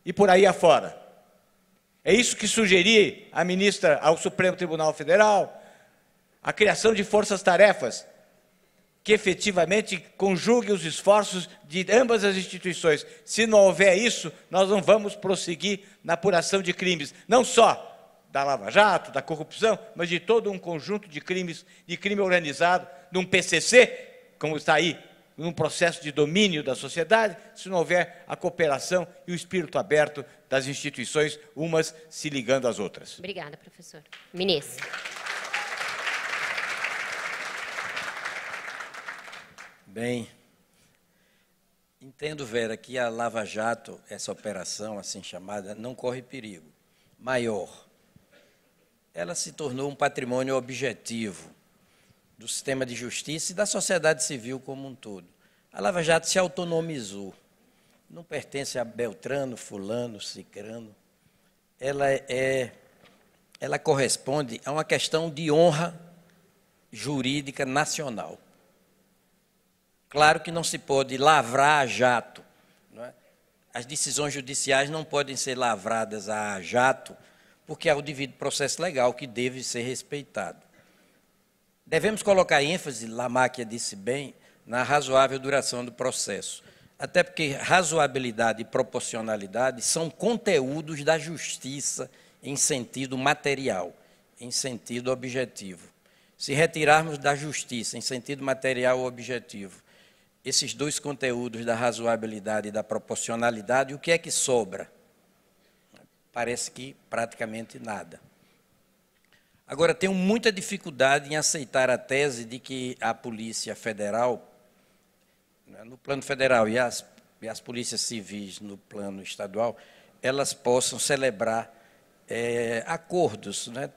e por aí afora. É isso que sugeri a ministra ao Supremo Tribunal Federal, a criação de forças-tarefas que efetivamente conjuguem os esforços de ambas as instituições. Se não houver isso, nós não vamos prosseguir na apuração de crimes, não só da Lava Jato, da corrupção, mas de todo um conjunto de crimes, de crime organizado, de um PCC, como está aí, num processo de domínio da sociedade, se não houver a cooperação e o espírito aberto das instituições, umas se ligando às outras. Obrigada, professor. Ministro. Bem, entendo, Vera, que a Lava Jato, essa operação assim chamada, não corre perigo maior. Ela se tornou um patrimônio objetivo do sistema de justiça e da sociedade civil como um todo. A Lava Jato se autonomizou. Não pertence a Beltrano, Fulano, Cicrano. Ela corresponde a uma questão de honra jurídica nacional. Claro que não se pode lavrar a jato, não é? As decisões judiciais não podem ser lavradas a jato, porque há o devido processo legal que deve ser respeitado. Devemos colocar ênfase, Lamáquia disse bem, na razoável duração do processo, até porque razoabilidade e proporcionalidade são conteúdos da justiça em sentido material, em sentido objetivo. Se retirarmos da justiça em sentido material ou objetivo esses dois conteúdos da razoabilidade e da proporcionalidade, o que é que sobra? Parece que praticamente nada. Agora, tenho muita dificuldade em aceitar a tese de que a Polícia Federal, no plano federal, e as polícias civis no plano estadual, elas possam celebrar acordos, né,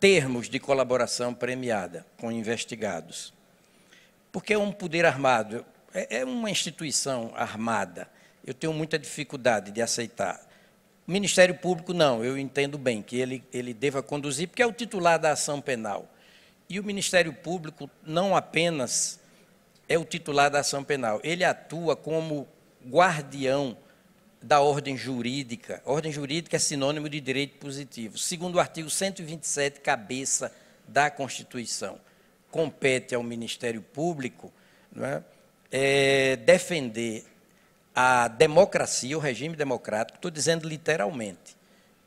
termos de colaboração premiada com investigados. Porque é um poder armado, é uma instituição armada. Eu tenho muita dificuldade de aceitar. O Ministério Público, não, eu entendo bem que ele deva conduzir, porque é o titular da ação penal. E o Ministério Público não apenas é o titular da ação penal, ele atua como guardião da ordem jurídica. Ordem jurídica é sinônimo de direito positivo. Segundo o artigo 127, cabeça da Constituição, compete ao Ministério Público, não é, defender a democracia, o regime democrático, estou dizendo literalmente,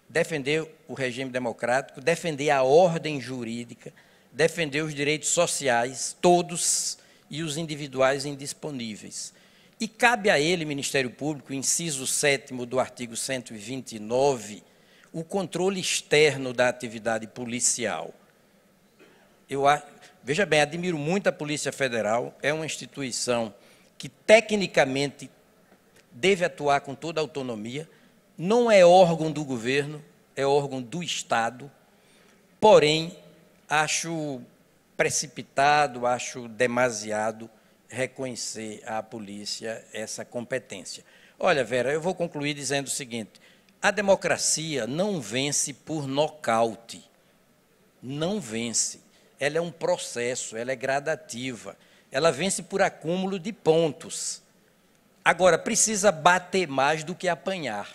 defender o regime democrático, defender a ordem jurídica, defender os direitos sociais, todos, e os individuais indisponíveis. E cabe a ele, Ministério Público, inciso 7º do artigo 129, o controle externo da atividade policial. Veja bem, admiro muito a Polícia Federal, é uma instituição que, tecnicamente, deve atuar com toda a autonomia, não é órgão do governo, é órgão do Estado, porém, acho precipitado, acho demasiado reconhecer à polícia essa competência. Olha, Vera, eu vou concluir dizendo o seguinte, a democracia não vence por nocaute, não vence. Ela é um processo, ela é gradativa, ela vence por acúmulo de pontos. Agora, precisa bater mais do que apanhar,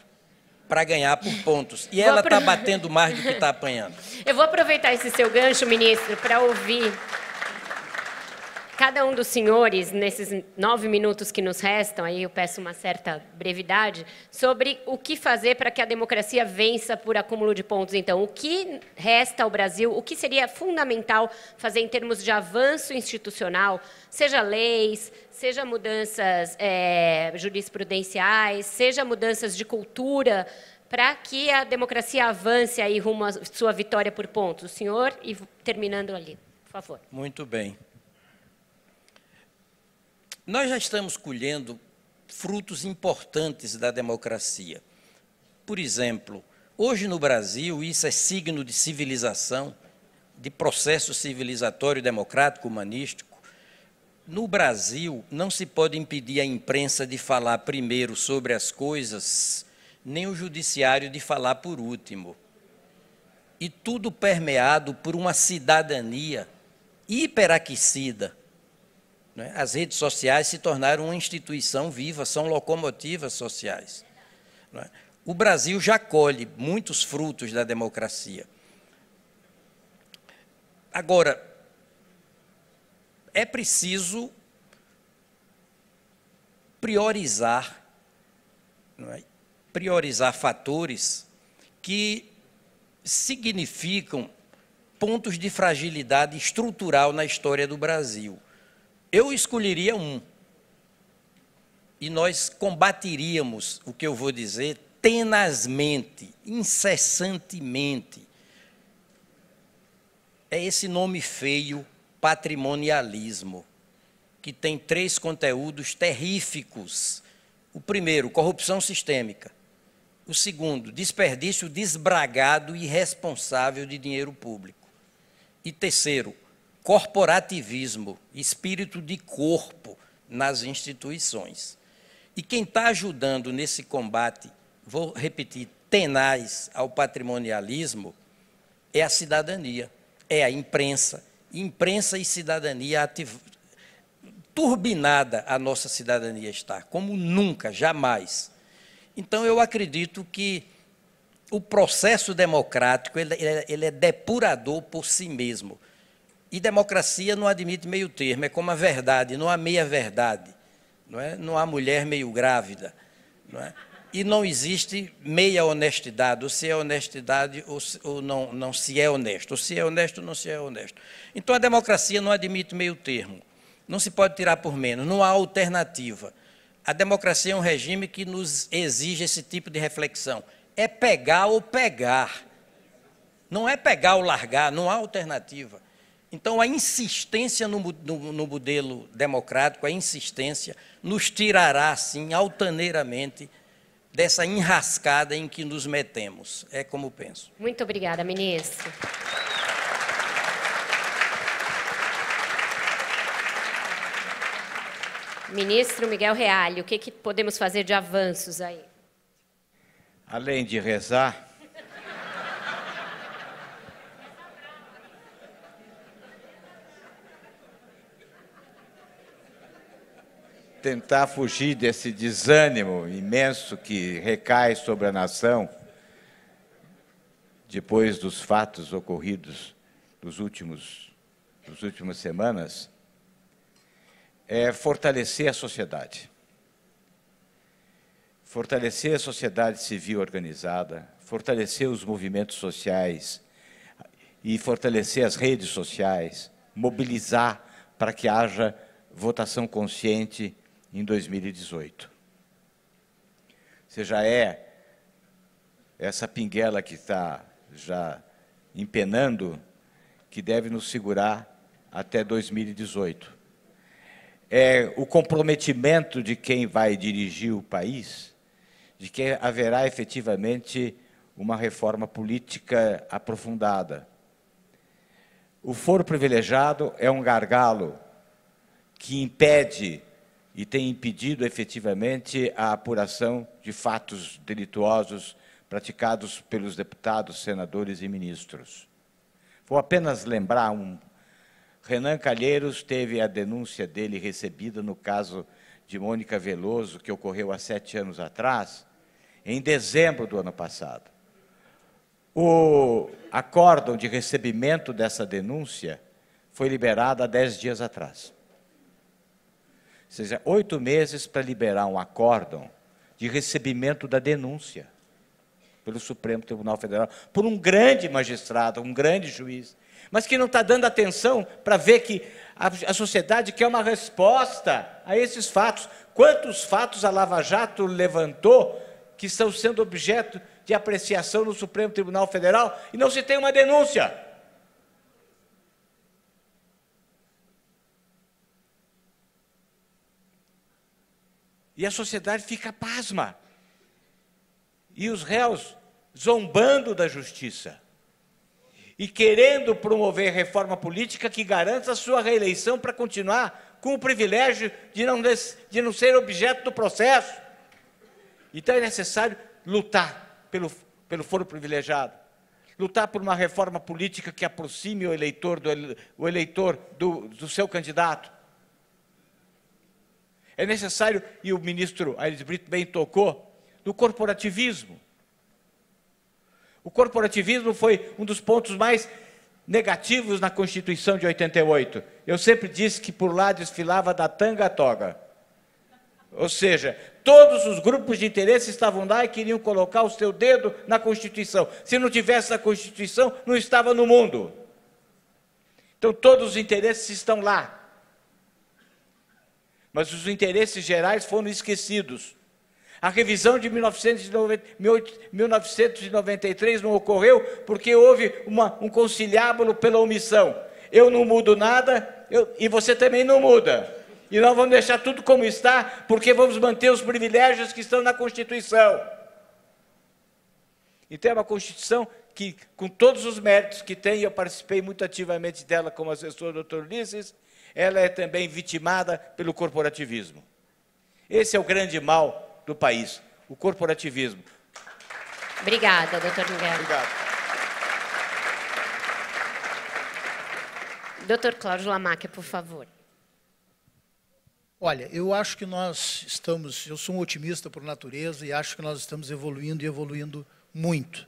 para ganhar por pontos. E ela está batendo mais do que está apanhando. Eu vou aproveitar esse seu gancho, ministro, para ouvir cada um dos senhores, nesses 9 minutos que nos restam, aí eu peço uma certa brevidade, sobre o que fazer para que a democracia vença por acúmulo de pontos. Então, o que resta ao Brasil, o que seria fundamental fazer em termos de avanço institucional, seja leis, seja mudanças jurisprudenciais, seja mudanças de cultura, para que a democracia avance aí rumo à sua vitória por pontos. O senhor, e terminando ali, por favor. Muito bem. Nós já estamos colhendo frutos importantes da democracia. Por exemplo, hoje no Brasil, isso é signo de civilização, de processo civilizatório, democrático, humanístico. No Brasil, não se pode impedir a imprensa de falar primeiro sobre as coisas, nem o judiciário de falar por último. E tudo permeado por uma cidadania hiperaquecida. As redes sociais se tornaram uma instituição viva, são locomotivas sociais. O Brasil já colhe muitos frutos da democracia. Agora, é preciso priorizar fatores que significam pontos de fragilidade estrutural na história do Brasil. Eu escolheria um. E nós combateríamos, o que eu vou dizer, tenazmente, incessantemente. É esse nome feio, patrimonialismo, que tem 3 conteúdos terríficos. O primeiro, corrupção sistêmica. O segundo, desperdício desbragado e irresponsável de dinheiro público. E terceiro, corporativismo, espírito de corpo nas instituições. E quem está ajudando nesse combate, vou repetir, tenaz ao patrimonialismo, é a cidadania, é a imprensa. Imprensa e cidadania turbinada a nossa cidadania está, como nunca, jamais. Então, eu acredito que o processo democrático ele é depurador por si mesmo. E democracia não admite meio termo, é como a verdade, não há meia-verdade. Não há mulher meio grávida. Não é? E não existe meia honestidade, ou se é honestidade ou não se é honesto, ou se é honesto ou não se é honesto. Então, a democracia não admite meio termo. Não se pode tirar por menos, não há alternativa. A democracia é um regime que nos exige esse tipo de reflexão. É pegar ou pegar. Não é pegar ou largar, não há alternativa. Então, a insistência no modelo democrático, a insistência, nos tirará, assim, altaneiramente, dessa enrascada em que nos metemos. É como penso. Muito obrigada, ministro. Ministro Miguel Reale, o que podemos fazer de avanços aí? Além de rezar, tentar fugir desse desânimo imenso que recai sobre a nação depois dos fatos ocorridos nas últimas semanas, é fortalecer a sociedade. Fortalecer a sociedade civil organizada, fortalecer os movimentos sociais e fortalecer as redes sociais, mobilizar para que haja votação consciente em 2018. Você já é essa pinguela que está já empenando, que deve nos segurar até 2018. É o comprometimento de quem vai dirigir o país, de que haverá efetivamente uma reforma política aprofundada. O foro privilegiado é um gargalo que impede e tem impedido efetivamente a apuração de fatos delituosos praticados pelos deputados, senadores e ministros. Vou apenas lembrar Renan Calheiros teve a denúncia dele recebida no caso de Mônica Veloso, que ocorreu há 7 anos atrás, em dezembro do ano passado. O acórdão de recebimento dessa denúncia foi liberado há 10 dias atrás. Ou seja, 8 meses para liberar um acórdão de recebimento da denúncia pelo Supremo Tribunal Federal, por um grande magistrado, um grande juiz, mas que não está dando atenção para ver que a sociedade quer uma resposta a esses fatos. Quantos fatos a Lava Jato levantou que estão sendo objeto de apreciação no Supremo Tribunal Federal e não se tem uma denúncia? E a sociedade fica pasma. E os réus zombando da justiça. E querendo promover reforma política que garanta a sua reeleição para continuar com o privilégio de não ser objeto do processo. Então é necessário lutar pelo foro privilegiado, lutar por uma reforma política que aproxime o eleitor do seu candidato. É necessário, e o ministro Aires Brito bem tocou, do corporativismo. O corporativismo foi um dos pontos mais negativos na Constituição de 88. Eu sempre disse que por lá desfilava da tanga à toga. Ou seja, todos os grupos de interesse estavam lá e queriam colocar o seu dedo na Constituição. Se não tivesse a Constituição, não estava no mundo. Então, todos os interesses estão lá. Mas os interesses gerais foram esquecidos. A revisão de 1993 não ocorreu porque houve um conciliábulo pela omissão. Eu não mudo nada e você também não muda. E nós vamos deixar tudo como está, porque vamos manter os privilégios que estão na Constituição. Então, é uma Constituição que, com todos os méritos que tem, eu participei muito ativamente dela como assessor do Dr. Ulisses, ela é também vitimada pelo corporativismo. Esse é o grande mal do país, o corporativismo. Obrigada, doutor Miguel. Obrigado. Doutor Cláudio Lamáquia, por favor. Olha, eu acho que eu sou um otimista por natureza e acho que nós estamos evoluindo e evoluindo muito.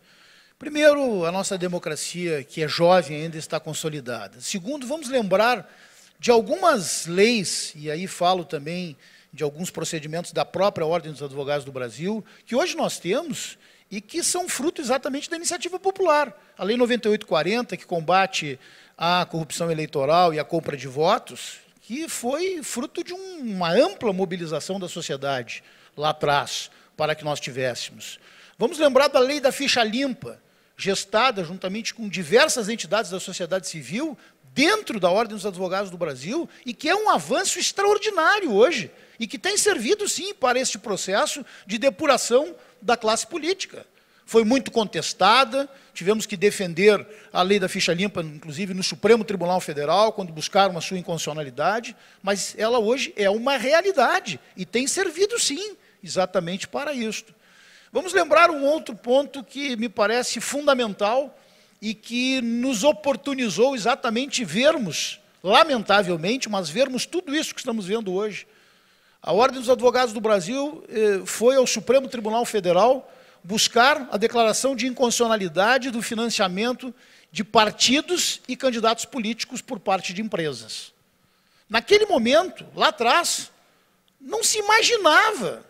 Primeiro, a nossa democracia, que é jovem, ainda está consolidada. Segundo, vamos lembrar de algumas leis, e aí falo também de alguns procedimentos da própria Ordem dos Advogados do Brasil, que hoje nós temos e que são fruto exatamente da iniciativa popular. A Lei 9840, que combate a corrupção eleitoral e a compra de votos, que foi fruto de uma ampla mobilização da sociedade lá atrás, para que nós tivéssemos. Vamos lembrar da Lei da Ficha Limpa, gestada juntamente com diversas entidades da sociedade civil, dentro da Ordem dos Advogados do Brasil, e que é um avanço extraordinário hoje, e que tem servido, sim, para este processo de depuração da classe política. Foi muito contestada, tivemos que defender a lei da ficha limpa, inclusive no Supremo Tribunal Federal, quando buscaram a sua inconstitucionalidade, mas ela hoje é uma realidade, e tem servido, sim, exatamente para isto. Vamos lembrar um outro ponto que me parece fundamental e que nos oportunizou exatamente vermos, lamentavelmente, mas vermos tudo isso que estamos vendo hoje. A Ordem dos Advogados do Brasil foi ao Supremo Tribunal Federal buscar a declaração de inconstitucionalidade do financiamento de partidos e candidatos políticos por parte de empresas. Naquele momento, lá atrás, não se imaginava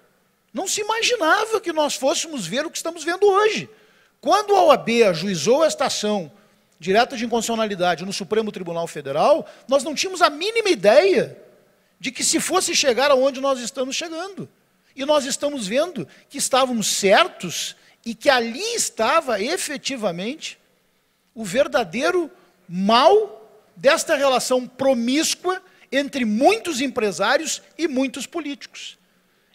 que nós fôssemos ver o que estamos vendo hoje. Quando a OAB ajuizou esta ação direta de inconstitucionalidade no Supremo Tribunal Federal, nós não tínhamos a mínima ideia de que se fosse chegar aonde nós estamos chegando. E nós estamos vendo que estávamos certos e que ali estava, efetivamente, o verdadeiro mal desta relação promíscua entre muitos empresários e muitos políticos.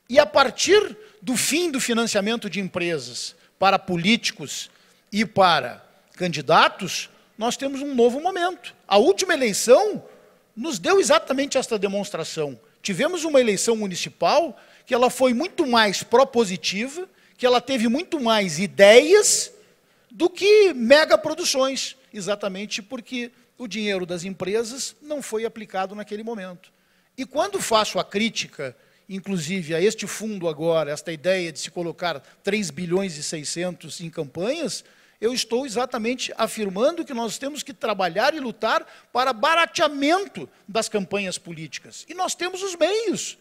E a partir do fim do financiamento de empresas para políticos e para candidatos, nós temos um novo momento. A última eleição nos deu exatamente esta demonstração. Tivemos uma eleição municipal que ela foi muito mais propositiva, que ela teve muito mais ideias do que megaproduções, exatamente porque o dinheiro das empresas não foi aplicado naquele momento. E quando faço a crítica, inclusive, a este fundo agora, esta ideia de se colocar 3 bilhões e 600 em campanhas, eu estou exatamente afirmando que nós temos que trabalhar e lutar para barateamento das campanhas políticas. E nós temos os meios.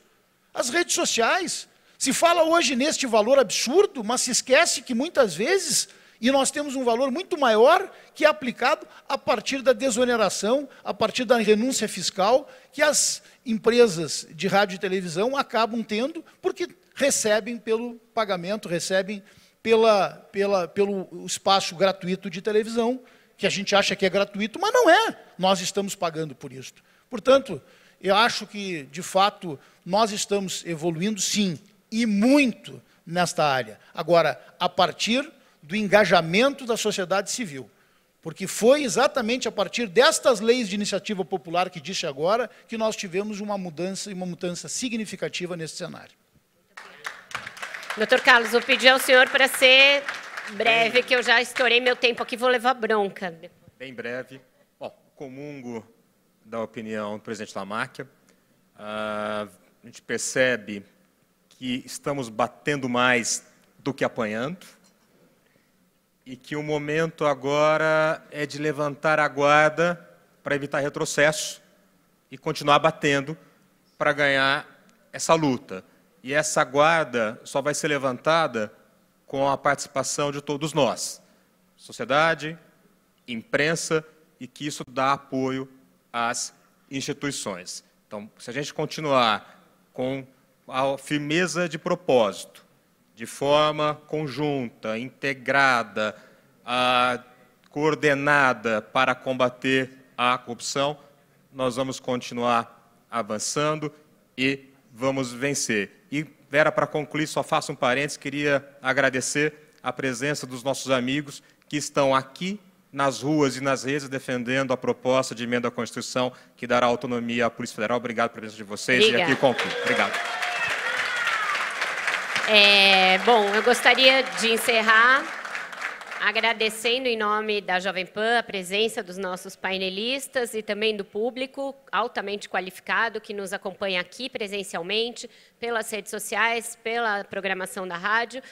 As redes sociais. Se fala hoje neste valor absurdo, mas se esquece que muitas vezes, e nós temos um valor muito maior, que é aplicado a partir da desoneração, a partir da renúncia fiscal, que as empresas de rádio e televisão acabam tendo, porque recebem pelo pagamento, recebem pelo espaço gratuito de televisão, que a gente acha que é gratuito, mas não é. Nós estamos pagando por isso. Portanto, eu acho que, de fato, nós estamos evoluindo, sim, e muito nesta área. Agora, a partir do engajamento da sociedade civil. Porque foi exatamente a partir destas leis de iniciativa popular que disse agora que nós tivemos uma mudança significativa nesse cenário. Doutor Carlos, vou pedir ao senhor para ser breve, que eu já estourei meu tempo aqui, vou levar bronca. Bem breve. Bom, comungo da opinião do presidente Lamáquia. A gente percebe que estamos batendo mais do que apanhando e que o momento agora é de levantar a guarda para evitar retrocesso e continuar batendo para ganhar essa luta. e essa guarda só vai ser levantada com a participação de todos nós, sociedade, imprensa, e que isso dá apoio às instituições. Então, se a gente continuar com a firmeza de propósito, de forma conjunta, integrada, coordenada para combater a corrupção, nós vamos continuar avançando e vamos vencer. E, Vera, para concluir, só faço um parênteses, queria agradecer a presença dos nossos amigos que estão aqui nas ruas e nas redes defendendo a proposta de emenda à Constituição que dará autonomia à Polícia Federal. Obrigado pela presença de vocês. Obrigada. E aqui concluo. Obrigado. Bom, eu gostaria de encerrar agradecendo em nome da Jovem Pan a presença dos nossos painelistas e também do público altamente qualificado que nos acompanha aqui presencialmente, pelas redes sociais, pela programação da rádio.